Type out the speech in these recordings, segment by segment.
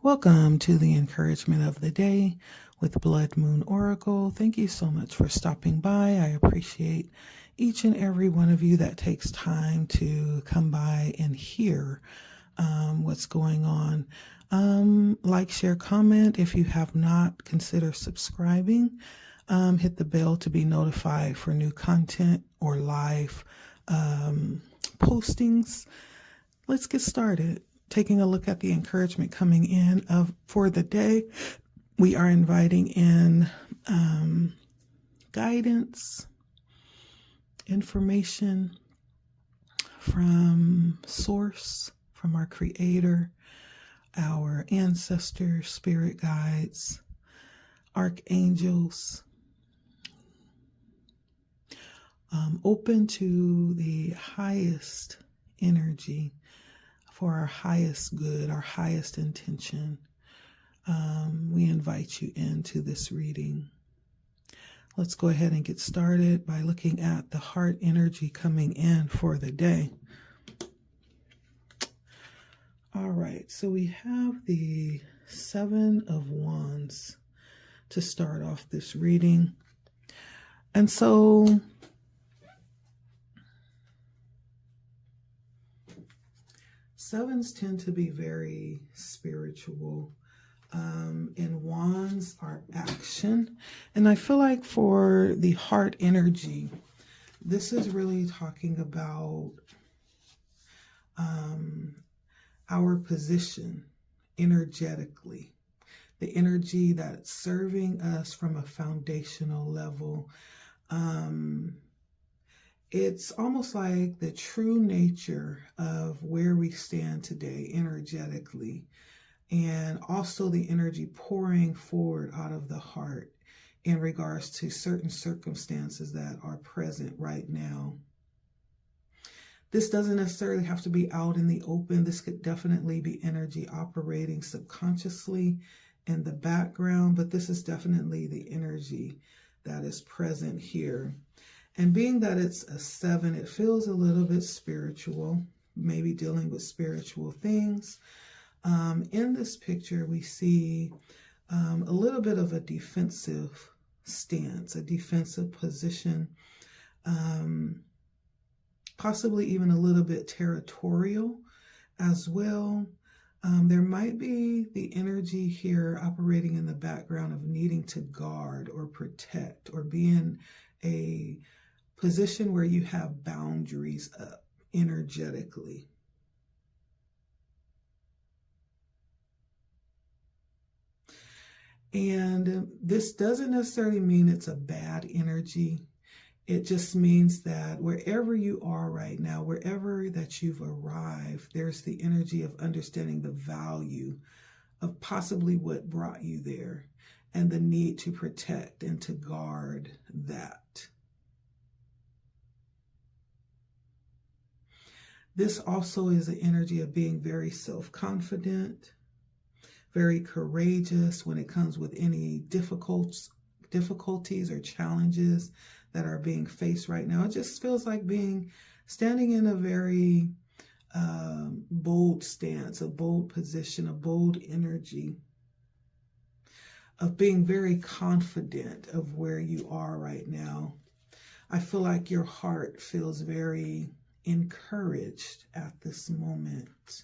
Welcome to the encouragement of the day with Blood Moon Oracle. Thank you so much for stopping by. I appreciate each and every one of you that takes time to come by and hear what's going on. Like, share, comment. If you have not, consider subscribing. Hit the bell to be notified for new content or live postings. Let's get started. Taking a look at the encouragement coming in for the day. We are inviting in guidance, information from Source, from our Creator, our ancestors, spirit guides, archangels. Open to the highest energy for our highest good, our highest intention. We invite you into this reading. Let's go ahead and get started by looking at the heart energy coming in for the day. All right, so we have the Seven of Wands to start off this reading. And so sevens tend to be very spiritual, and wands are action. And I feel like for the heart energy, this is really talking about our position energetically, the energy that's serving us from a foundational level. It's almost like the true nature of where we stand today energetically, and also the energy pouring forward out of the heart in regards to certain circumstances that are present right now. This doesn't necessarily have to be out in the open. This could definitely be energy operating subconsciously in the background, but this is definitely the energy that is present here. And being that it's a 7, it feels a little bit spiritual, maybe dealing with spiritual things. In this picture, we see a little bit of a defensive stance, a defensive position, possibly even a little bit territorial as well. There might be the energy here operating in the background of needing to guard or protect, or be in a position where you have boundaries up energetically. And this doesn't necessarily mean it's a bad energy. It just means that wherever you are right now, wherever that you've arrived, there's the energy of understanding the value of possibly what brought you there and the need to protect and to guard that. This also is the energy of being very self-confident, very courageous when it comes with any difficulties or challenges that are being faced right now. It just feels like standing in a very bold stance, a bold position, a bold energy of being very confident of where you are right now. I feel like your heart feels very encouraged at this moment.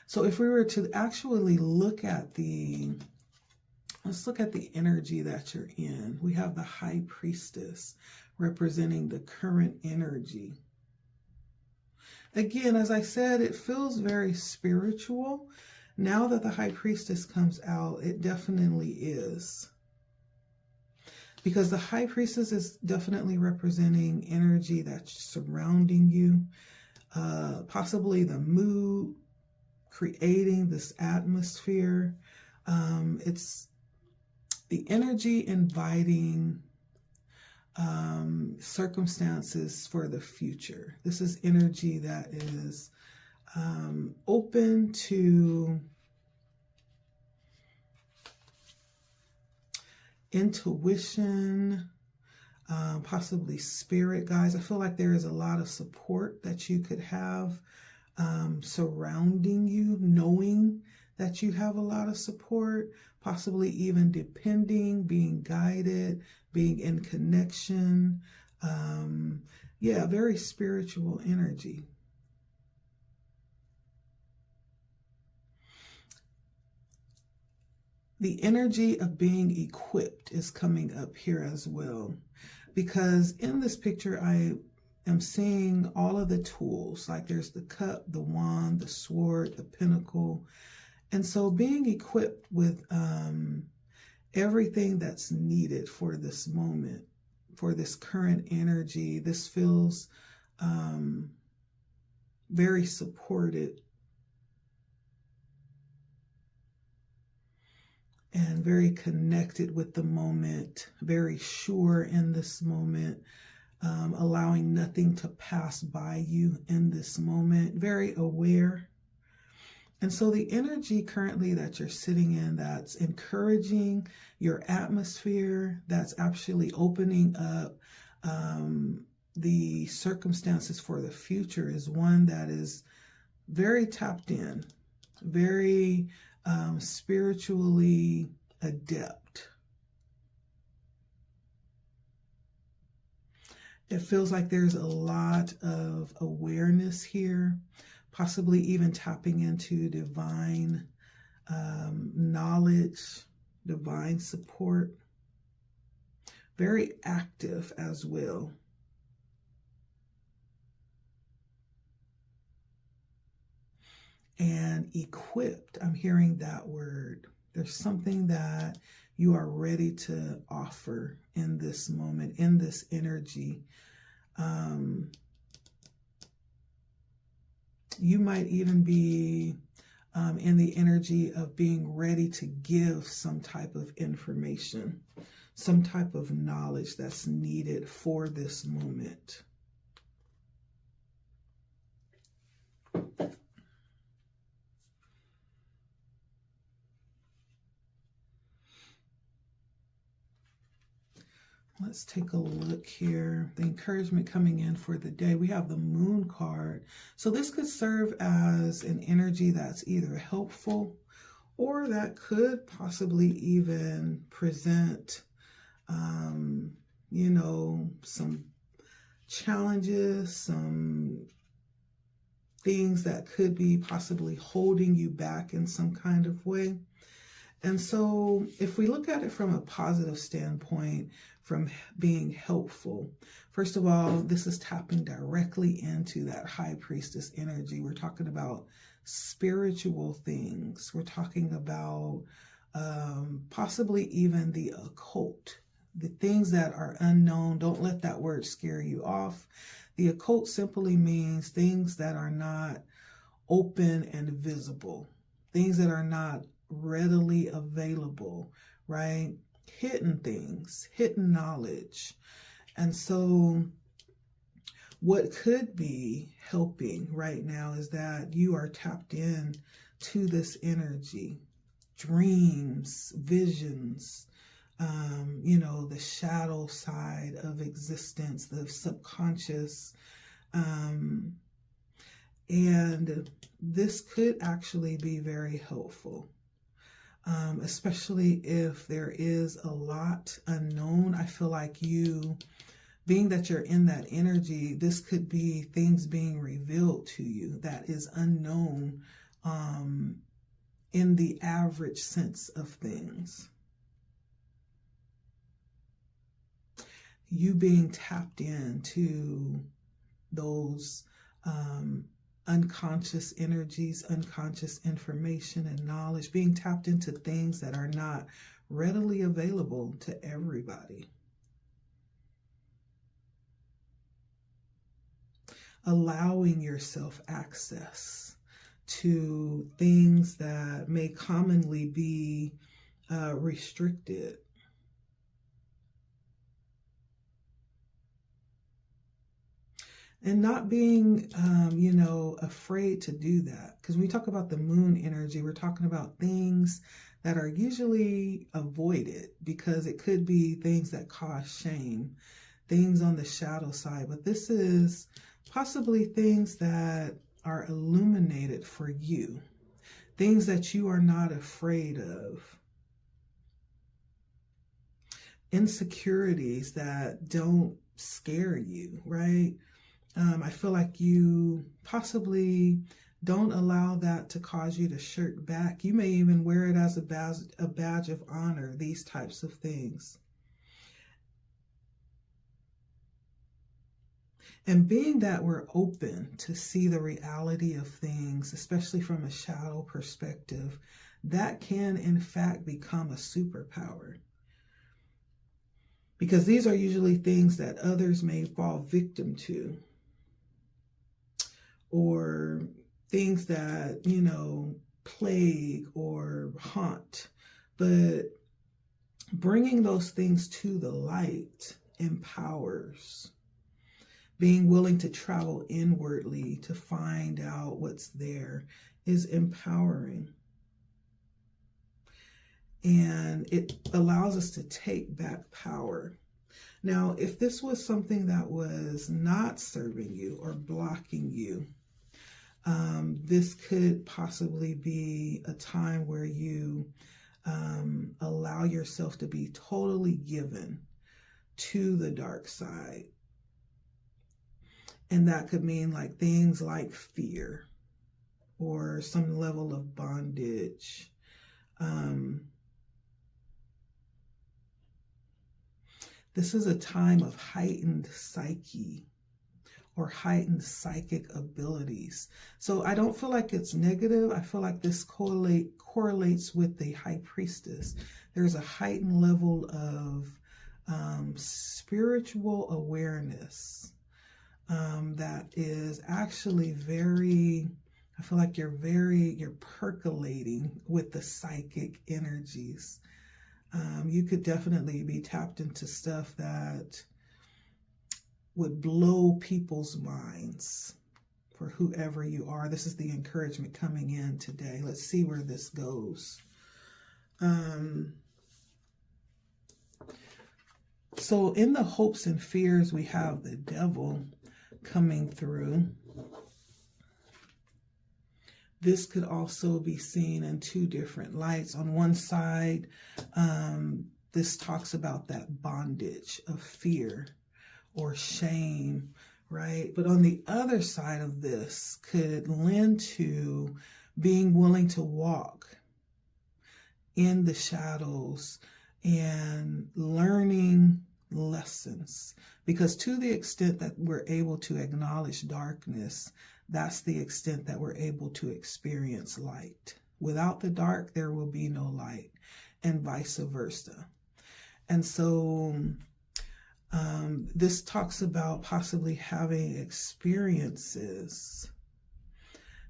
So if we were to actually look at let's look at the energy that you're in. We have the High Priestess representing the current energy. Again, as I said, it feels very spiritual. Now that the High Priestess comes out, it definitely is. Because the High Priestess is definitely representing energy that's surrounding you, possibly the mood, creating this atmosphere. It's the energy inviting circumstances for the future. This is energy that is open to intuition, possibly spirit guides. I feel like there is a lot of support that you could have surrounding you, knowing that you have a lot of support, possibly even depending, being guided, being in connection. Yeah, very spiritual energy. The energy of being equipped is coming up here as well, because in this picture, I am seeing all of the tools, like there's the cup, the wand, the sword, the pinnacle. And so being equipped with everything that's needed for this moment, for this current energy, this feels very supported and very connected with the moment, very sure in this moment, allowing nothing to pass by you in this moment, very aware. And so the energy currently that you're sitting in, that's encouraging your atmosphere, that's actually opening up the circumstances for the future, is one that is very tapped in, very spiritually adept. It feels like there's a lot of awareness here, possibly even tapping into divine knowledge, divine support. Very active as well. And equipped, I'm hearing that word. There's something that you are ready to offer in this moment, in this energy. You might even be in the energy of being ready to give some type of information, some type of knowledge that's needed for this moment. Let's take a look here. The encouragement coming in for the day. We have the Moon card. So this could serve as an energy that's either helpful or that could possibly even present, you know, some challenges, some things that could be possibly holding you back in some kind of way. And so if we look at it from a positive standpoint, from being helpful, first of all, this is tapping directly into that high priestess energy. We're talking about spiritual things. We're talking about possibly even the occult, the things that are unknown. Don't let that word scare you off. The occult simply means things that are not open and visible, things that are not readily available, right? Hidden things, hidden knowledge. And so what could be helping right now is that you are tapped in to this energy, dreams, visions, you know, the shadow side of existence, the subconscious. And this could actually be very helpful. Especially if there is a lot unknown. I feel like you, being that you're in that energy, this could be things being revealed to you that is unknown in the average sense of things. You being tapped into those unconscious energies, unconscious information and knowledge, being tapped into things that are not readily available to everybody. Allowing yourself access to things that may commonly be restricted. And not being, you know, afraid to do that. Because when we talk about the moon energy, we're talking about things that are usually avoided because it could be things that cause shame, things on the shadow side. But this is possibly things that are illuminated for you. Things that you are not afraid of. Insecurities that don't scare you, right? I feel like you possibly don't allow that to cause you to shirk back. You may even wear it as a badge of honor, these types of things. And being that we're open to see the reality of things, especially from a shadow perspective, that can in fact become a superpower. Because these are usually things that others may fall victim to, or things that, plague or haunt. But bringing those things to the light empowers. Being willing to travel inwardly to find out what's there is empowering. And it allows us to take back power. Now, if this was something that was not serving you or blocking you, this could possibly be a time where you allow yourself to be totally given to the dark side. And that could mean like things like fear or some level of bondage. This is a time of heightened psyche or heightened psychic abilities. So I don't feel like it's negative. I feel like this correlates with the high priestess. There's a heightened level of spiritual awareness that is actually very, I feel like you're percolating with the psychic energies. You could definitely be tapped into stuff that would blow people's minds for whoever you are. This is the encouragement coming in today. Let's see where this goes. So in the hopes and fears, we have the devil coming through. This could also be seen in two different lights. On one side, this talks about that bondage of fear or shame, right? But on the other side of this could lend to being willing to walk in the shadows and learning lessons. Because to the extent that we're able to acknowledge darkness, that's the extent that we're able to experience light. Without the dark, there will be no light, and vice versa. And so this talks about possibly having experiences.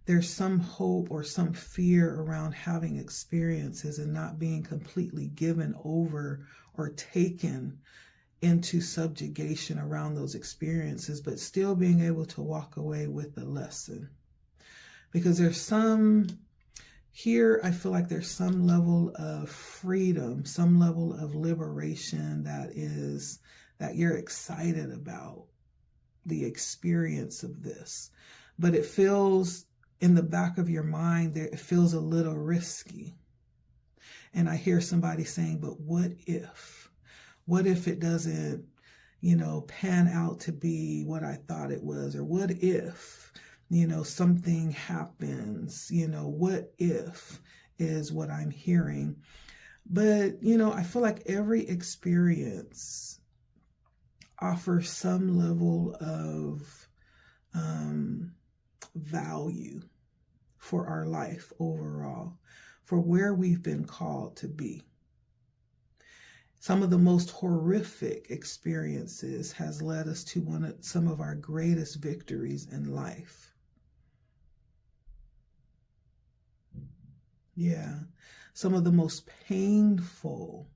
There's some hope or some fear around having experiences and not being completely given over or taken into subjugation around those experiences, but still being able to walk away with the lesson. Because there's some, here I feel like there's some level of freedom, some level of liberation that you're excited about the experience of this. But it feels in the back of your mind, it feels a little risky. And I hear somebody saying, but what if? What if it doesn't, pan out to be what I thought it was? Or what if, something happens? What if is what I'm hearing. But, I feel like every experience offers some level of value for our life overall, for where we've been called to be. Some of the most horrific experiences has led us to some of our greatest victories in life. Yeah, some of the most painful,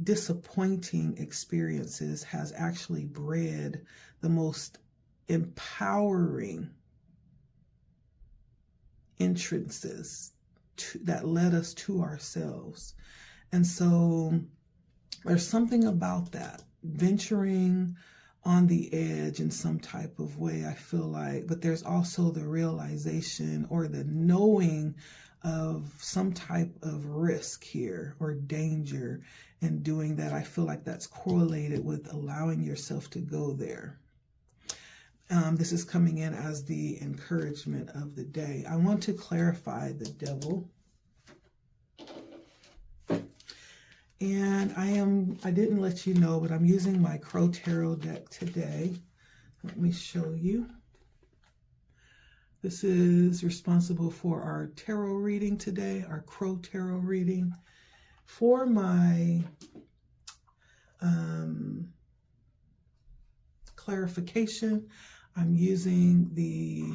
disappointing experiences has actually bred the most empowering entrances that led us to ourselves. And so there's something about that, venturing on the edge in some type of way, I feel like. But there's also the realization or the knowing of some type of risk here or danger in doing that. I feel like that's correlated with allowing yourself to go there. This is coming in as the encouragement of the day. I want to clarify the devil. And I didn't let you know, but I'm using my Crow Tarot deck today. Let me show you. This is responsible for our tarot reading today, our Crow Tarot reading. For my clarification, I'm using the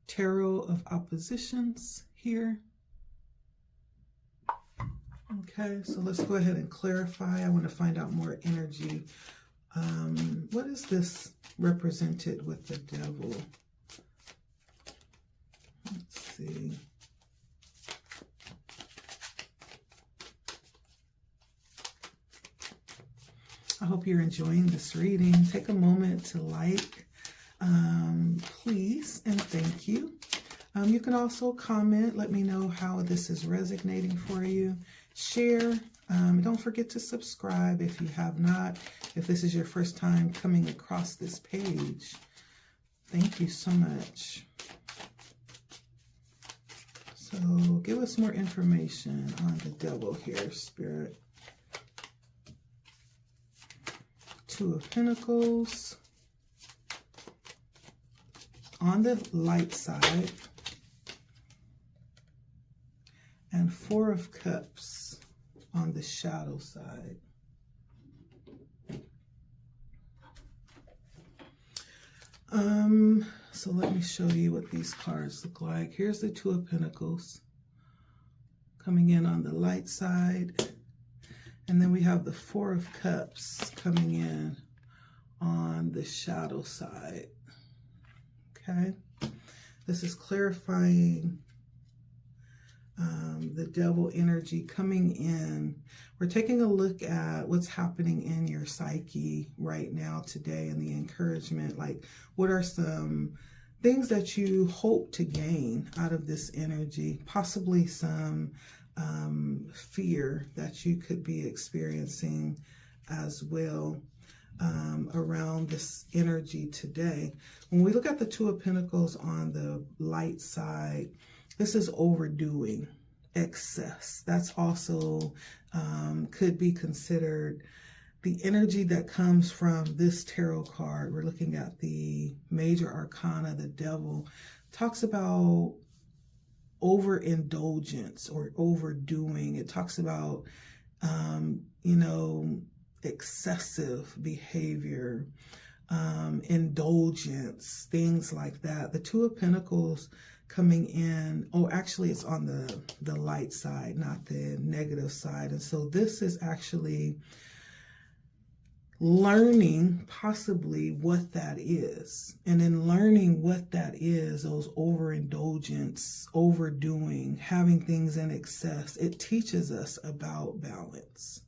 Tarot of Oppositions here. Okay, so let's go ahead and clarify. I want to find out more energy. What is this represented with the devil? Let's see. I hope you're enjoying this reading. Take a moment to like, please, and thank you. You can also comment. Let me know how this is resonating for you. Share. Don't forget to subscribe if you have not. If this is your first time coming across this page, thank you so much. So give us more information on the devil here, Spirit. Two of Pentacles on the light side, and Four of Cups on the shadow side. So let me show you what these cards look like. Here's the Two of Pentacles coming in on the light side, and then we have the Four of Cups coming in on the shadow side. Okay, this is clarifying the devil energy coming in. We're taking a look at what's happening in your psyche right now today and the encouragement. Like, what are some things that you hope to gain out of this energy? Possibly some fear that you could be experiencing as well around this energy today. When we look at the Two of Pentacles on the light side, this is overdoing, excess. That's also could be considered the energy that comes from this tarot card. We're looking at the major arcana, the devil. Talks about overindulgence or overdoing. It talks about, excessive behavior, indulgence, things like that. The Two of Pentacles coming in, actually it's on the light side, not the negative side. And so this is actually learning possibly what that is. And in learning what that is, those overindulgence, overdoing, having things in excess, it teaches us about balance.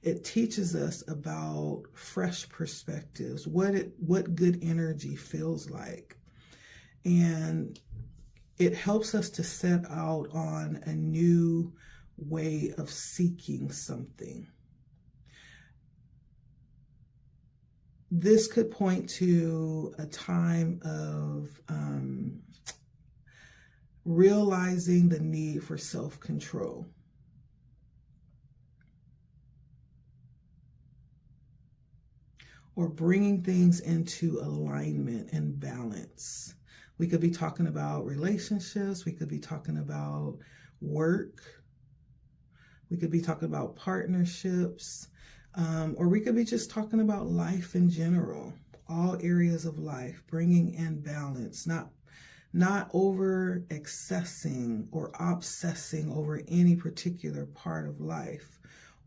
It teaches us about fresh perspectives, what good energy feels like. And it helps us to set out on a new way of seeking something. This could point to a time of realizing the need for self-control. Or bringing things into alignment and balance. We could be talking about relationships. We could be talking about work. We could be talking about partnerships. Or we could be just talking about life in general, all areas of life, bringing in balance, not over excessing or obsessing over any particular part of life,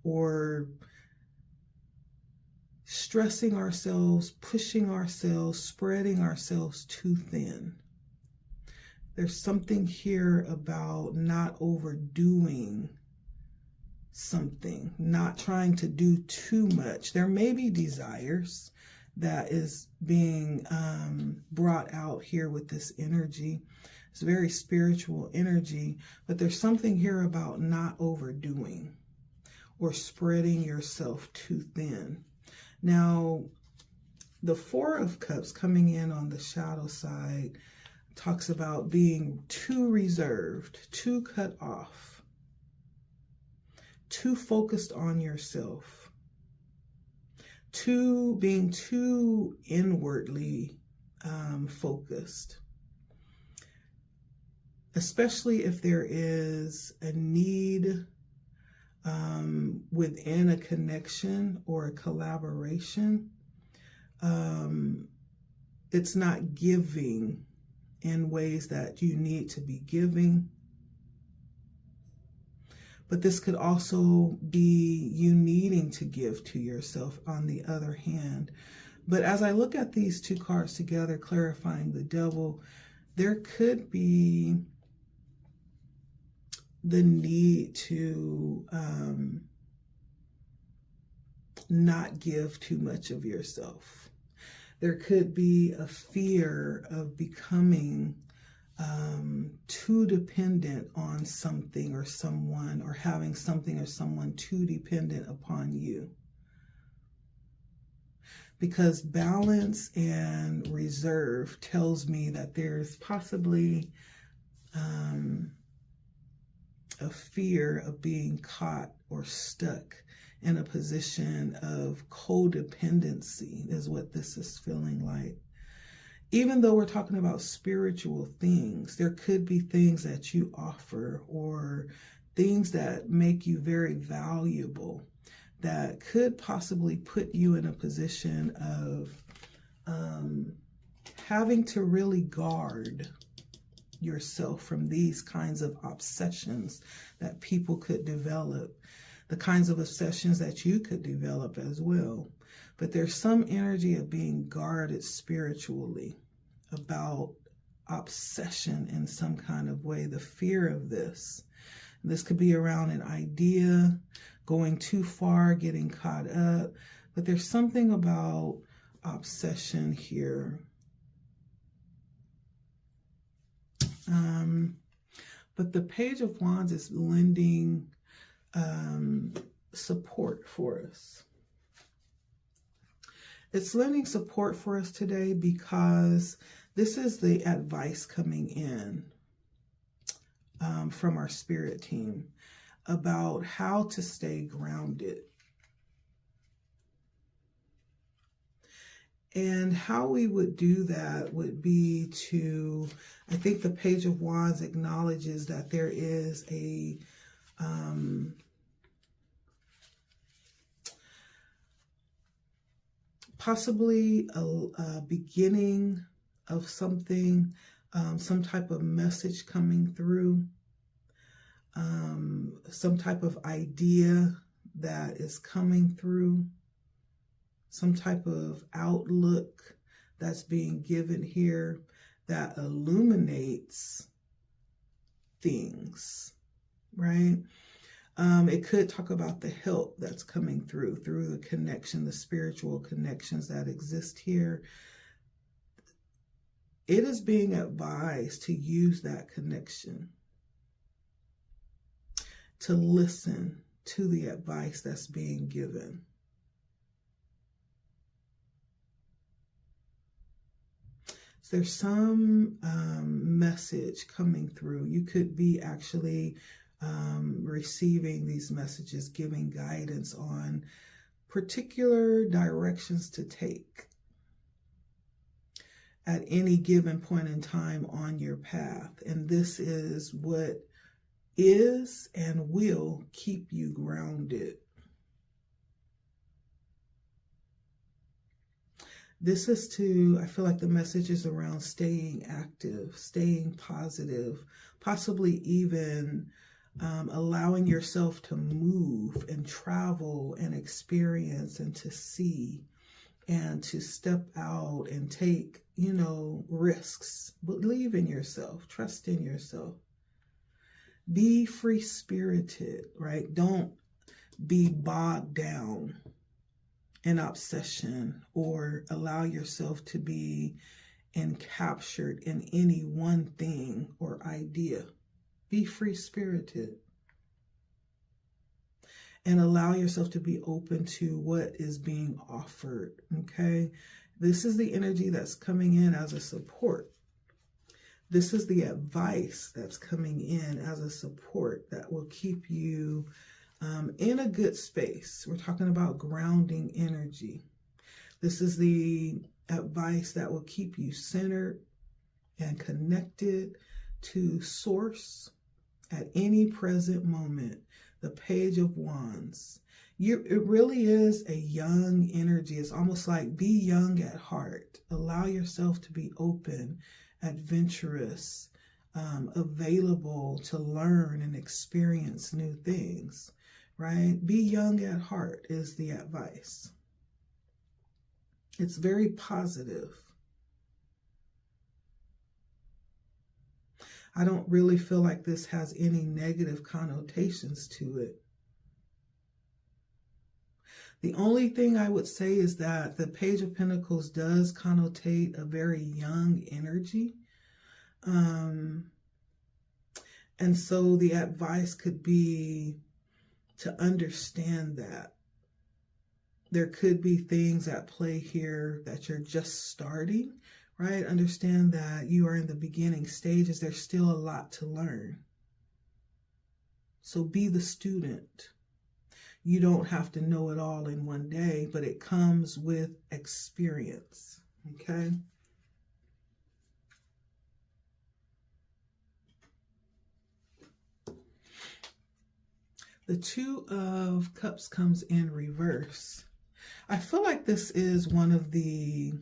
or stressing ourselves, pushing ourselves, spreading ourselves too thin. There's something here about not overdoing something, not trying to do too much. There may be desires that is being brought out here with this energy. It's very spiritual energy, but there's something here about not overdoing or spreading yourself too thin. Now, the Four of Cups coming in on the shadow side talks about being too reserved, too cut off, too focused on yourself, being too inwardly focused. Especially if there is a need within a connection or a collaboration, it's not giving in ways that you need to be giving. But this could also be you needing to give to yourself on the other hand. But as I look at these two cards together, clarifying the Devil, there could be the need to not give too much of yourself. There could be a fear of becoming too dependent on something or someone, or having something or someone too dependent upon you. Because balance and reserve tells me that there's possibly a fear of being caught or stuck in a position of codependency is what this is feeling like. Even though we're talking about spiritual things, there could be things that you offer or things that make you very valuable that could possibly put you in a position of having to really guard yourself from these kinds of obsessions that people could develop, the kinds of obsessions that you could develop as well. But there's some energy of being guarded spiritually about obsession in some kind of way, the fear of this. This could be around an idea, going too far, getting caught up. But there's something about obsession here. But the Page of Wands is lending support for us. It's lending support for us today because this is the advice coming in from our spirit team about how to stay grounded. And how we would do that would be to, I think the Page of Wands acknowledges that there is a possibly a beginning of something, some type of message coming through, some type of idea that is coming through, some type of outlook that's being given here that illuminates things, right? It could talk about the help that's coming through the connection, the spiritual connections that exist here. It is being advised to use that connection, to listen to the advice that's being given. So there's some message coming through. You could be actually receiving these messages, giving guidance on particular directions to take at any given point in time on your path. And this is what is and will keep you grounded. This is I feel like the message is around staying active, staying positive, possibly even allowing yourself to move and travel and experience and to see and to step out and take, risks. Believe in yourself, trust in yourself. Be free-spirited, right? Don't be bogged down an obsession or allow yourself to be encaptured in any one thing or idea. Be free-spirited and allow yourself to be open to what is being offered, okay? This is the energy that's coming in as a support. This is the advice that's coming in as a support that will keep you in a good space. We're talking about grounding energy. This is the advice that will keep you centered and connected to source at any present moment. The Page of Wands. It really is a young energy. It's almost like be young at heart. Allow yourself to be open, adventurous, available to learn and experience new things, right? Be young at heart is the advice. It's very positive. I don't really feel like this has any negative connotations to it. The only thing I would say is that the Page of Pentacles does connotate a very young energy. And so the advice could be to understand that. There could be things at play here that you're just starting, right? Understand that you are in the beginning stages. There's still a lot to learn. So be the student. You don't have to know it all in one day, but it comes with experience, okay? The Two of Cups comes in reverse. I feel like this is one of the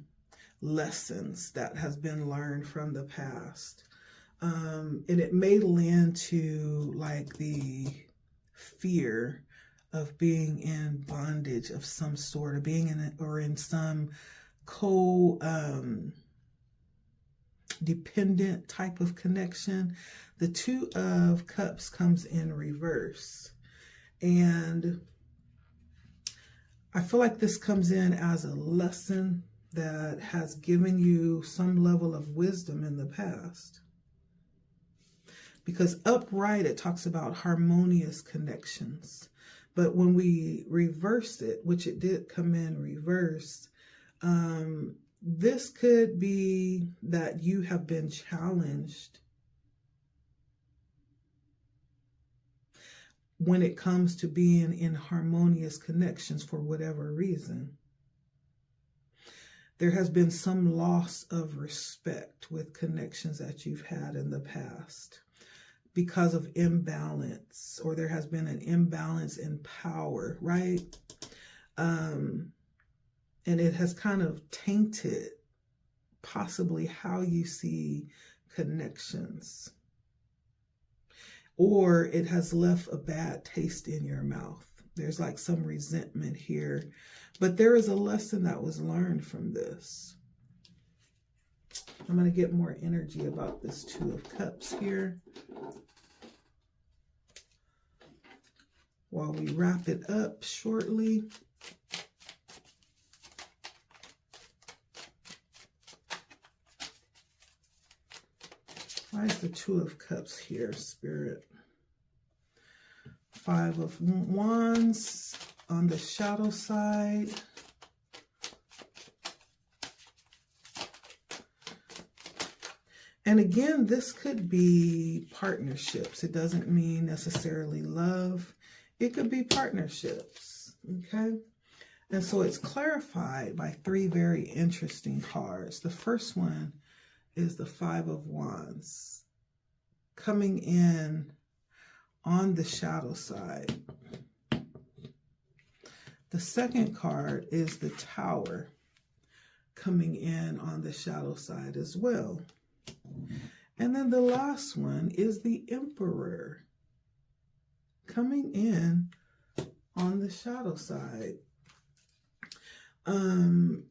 lessons that has been learned from the past. And it may lend to like the fear of being in bondage of some sort, or being in it, or in some dependent type of connection. The Two of Cups comes in reverse. And I feel like this comes in as a lesson that has given you some level of wisdom in the past. Because upright, it talks about harmonious connections. But when we reverse it, which it did come in reversed, this could be that you have been challenged when it comes to being in harmonious connections for whatever reason. There has been some loss of respect with connections that you've had in the past because of imbalance, or there has been an imbalance in power, right? And it has kind of tainted possibly how you see connections. Or it has left a bad taste in your mouth. There's like some resentment here. But there is a lesson that was learned from this. I'm going to get more energy about this Two of Cups here while we wrap it up shortly. Why is the Two of Cups here, Spirit? Five of Wands on the shadow side. And again, this could be partnerships. It doesn't mean necessarily love. It could be partnerships, okay? And so it's clarified by three very interesting cards. The first one is the Five of Wands coming in on the shadow side. The second card is the Tower coming in on the shadow side as well. And then the last one is the Emperor coming in on the shadow side. And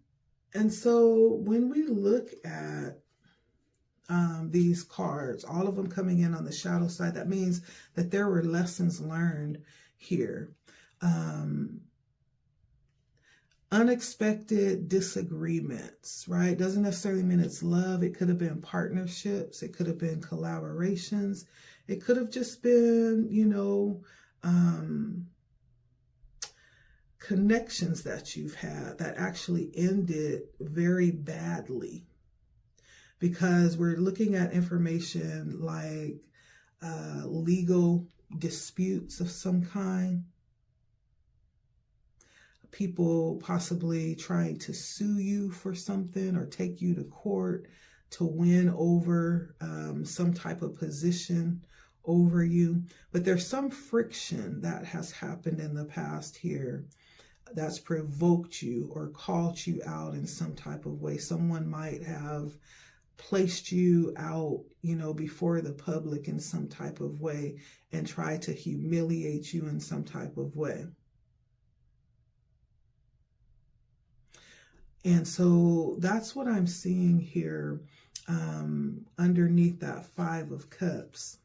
so when we look at these cards, all of them coming in on the shadow side, that means that there were lessons learned here. unexpected disagreements, right? Doesn't necessarily mean it's love. It could have been partnerships. It could have been collaborations. It could have just been, connections that you've had that actually ended very badly, because we're looking at information like legal disputes of some kind, people possibly trying to sue you for something or take you to court to win over some type of position over you. But there's some friction that has happened in the past here that's provoked you or called you out in some type of way. Someone might have placed you out, before the public in some type of way and tried to humiliate you in some type of way. And so that's what I'm seeing here underneath that Five of Cups.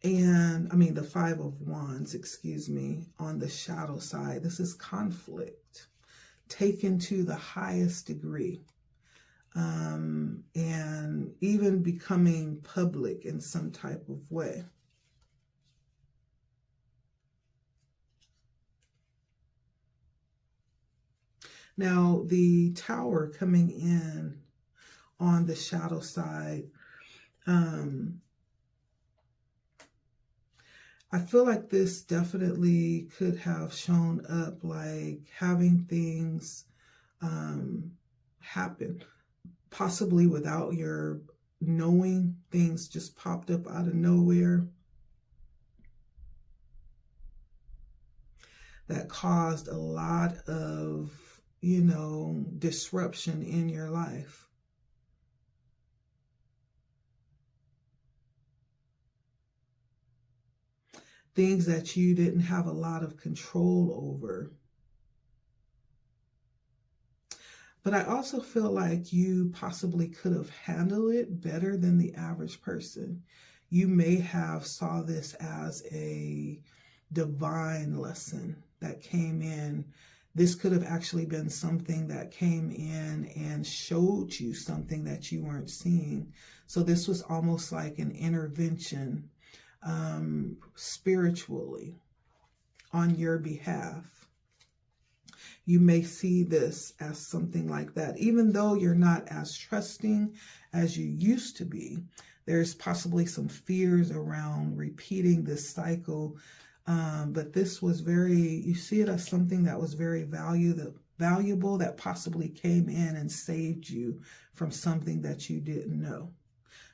And the Five of Wands, excuse me, on the shadow side. This is conflict taken to the highest degree. And even becoming public in some type of way. Now, the Tower coming in on the shadow side, I feel like this definitely could have shown up like having things happen, possibly without your knowing. Things just popped up out of nowhere that caused a lot of, disruption in your life. Things that you didn't have a lot of control over. But I also feel like you possibly could have handled it better than the average person. You may have saw this as a divine lesson that came in. This could have actually been something that came in and showed you something that you weren't seeing. So this was almost like an intervention spiritually on your behalf. You may see this as something like that. Even though you're not as trusting as you used to be, there's possibly some fears around repeating this cycle. But this was you see it as something that was very valuable that possibly came in and saved you from something that you didn't know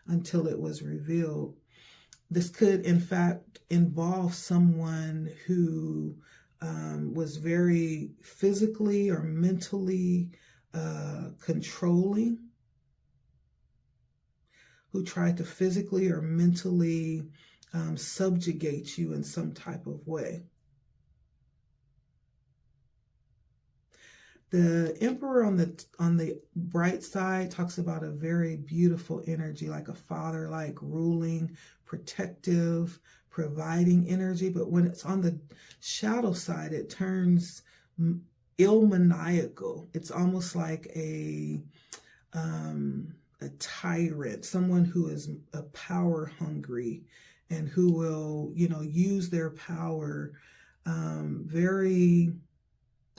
until it was revealed. This could, in fact, involve someone who was very physically or mentally controlling, who tried to physically or mentally subjugate you in some type of way. The Emperor on the bright side talks about a very beautiful energy, like a father-like, ruling, protective, providing energy. But when it's on the shadow side, it turns ill-maniacal. It's almost like a tyrant, someone who is a power hungry and who will, use their power very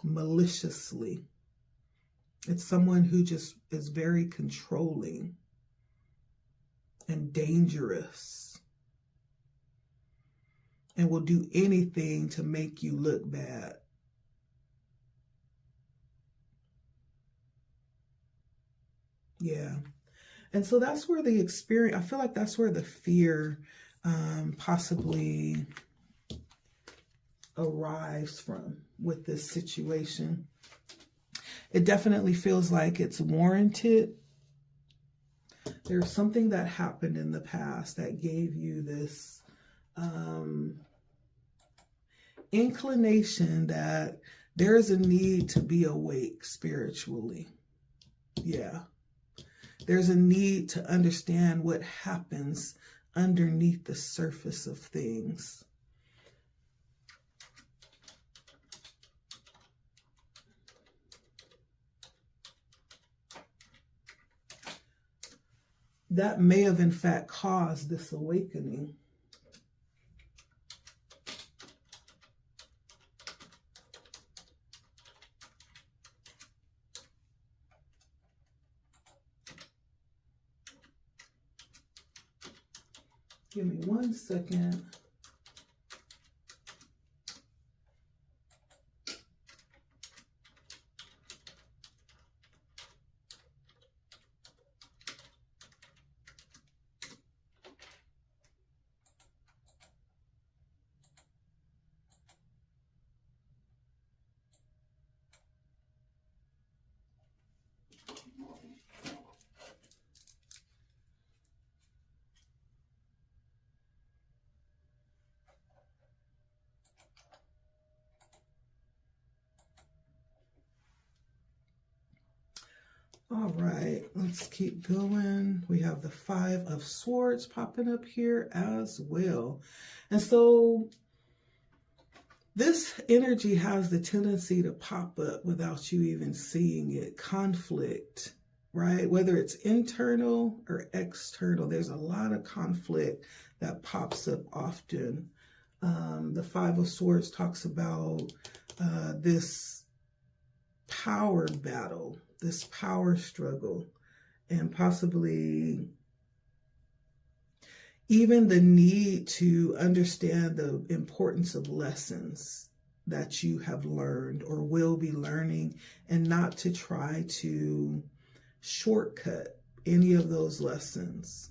maliciously. It's someone who just is very controlling and dangerous and will do anything to make you look bad. Yeah. And so that's where the experience, I feel like that's where the fear possibly arrives from with this situation. It definitely feels like it's warranted. There's something that happened in the past that gave you this inclination that there is a need to be awake spiritually. Yeah. There's a need to understand what happens underneath the surface of things. that may have in fact caused this awakening. Give me 1 second. All right, let's keep going. We have the 5 of Swords popping up here as well. And so this energy has the tendency to pop up without you even seeing it. Conflict, right? Whether it's internal or external, there's a lot of conflict that pops up often. The 5 of Swords talks about this power battle, this power struggle, and possibly even the need to understand the importance of lessons that you have learned or will be learning, and not to try to shortcut any of those lessons,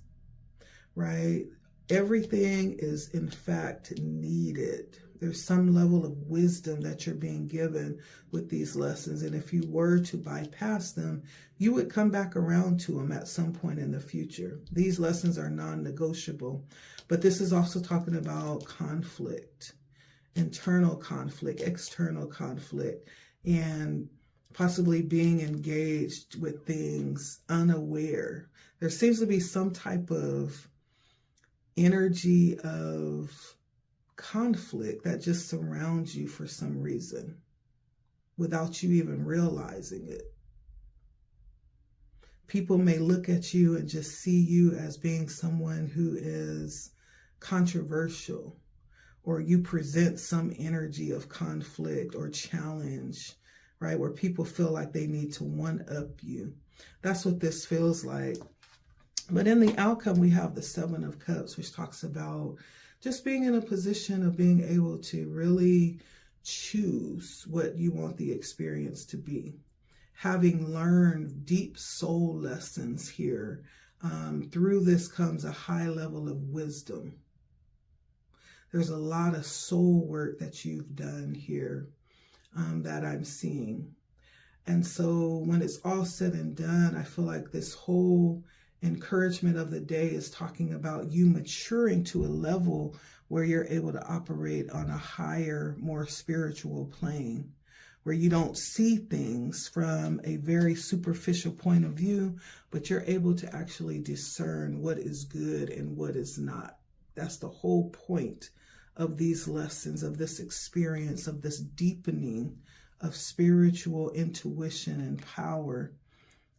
right? Everything is in fact needed. There's some level of wisdom that you're being given with these lessons. And if you were to bypass them, you would come back around to them at some point in the future. These lessons are non-negotiable. But this is also talking about conflict, internal conflict, external conflict, and possibly being engaged with things unaware. There seems to be some type of energy of conflict that just surrounds you for some reason without you even realizing it. People may look at you and just see you as being someone who is controversial, or you present some energy of conflict or challenge, right? Where people feel like they need to one-up you. That's what this feels like. But in the outcome, we have the 7 of Cups, which talks about just being in a position of being able to really choose what you want the experience to be. Having learned deep soul lessons here, through this comes a high level of wisdom. There's a lot of soul work that you've done here that I'm seeing. And so when it's all said and done, I feel like this whole encouragement of the day is talking about you maturing to a level where you're able to operate on a higher, more spiritual plane, where you don't see things from a very superficial point of view, but you're able to actually discern what is good and what is not. That's the whole point of these lessons, of this experience, of this deepening of spiritual intuition and power.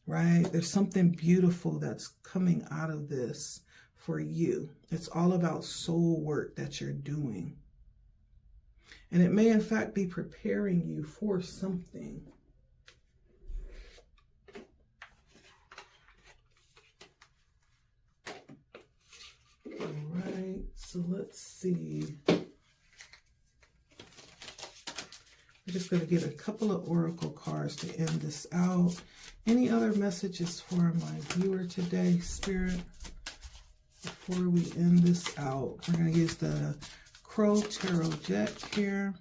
Right? There's something beautiful that's coming out of this for you. It's all about soul work that you're doing. And it may in fact be preparing you for something. All right, so let's see. I'm just going to get a couple of oracle cards to end this out. Any other messages for my viewer today, Spirit? Before we end this out, we're going to use the Crow Tarot deck here.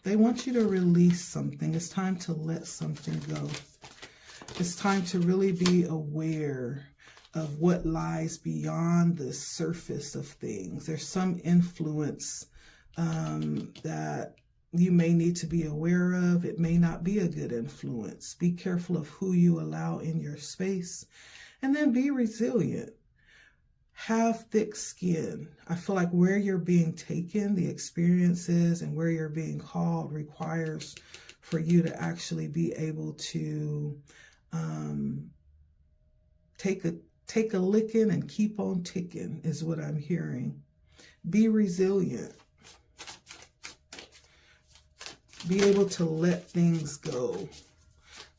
They want you to release something. It's time to let something go. It's time to really be aware of what lies beyond the surface of things. There's some influence that you may need to be aware of. It may not be a good influence. Be careful of who you allow in your space, and then be resilient. Have thick skin. I feel like where you're being taken, the experiences and where you're being called requires for you to actually be able to take a licking and keep on ticking is what I'm hearing. Be resilient. Be able to let things go.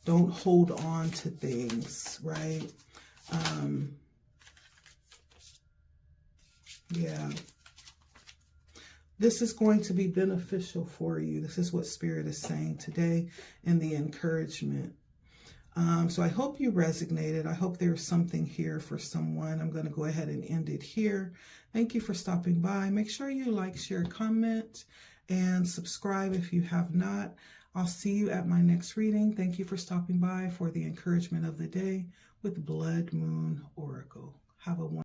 Don't hold on to things, right? Yeah. This is going to be beneficial for you. This is what Spirit is saying today in the encouragement. So I hope you resonated. I hope there's something here for someone. I'm going to go ahead and end it here. Thank you for stopping by. Make sure you like, share, comment, and subscribe if you have not. I'll see you at my next reading. Thank you for stopping by for the encouragement of the day with Blood Moon Oracle. Have a wonderful day.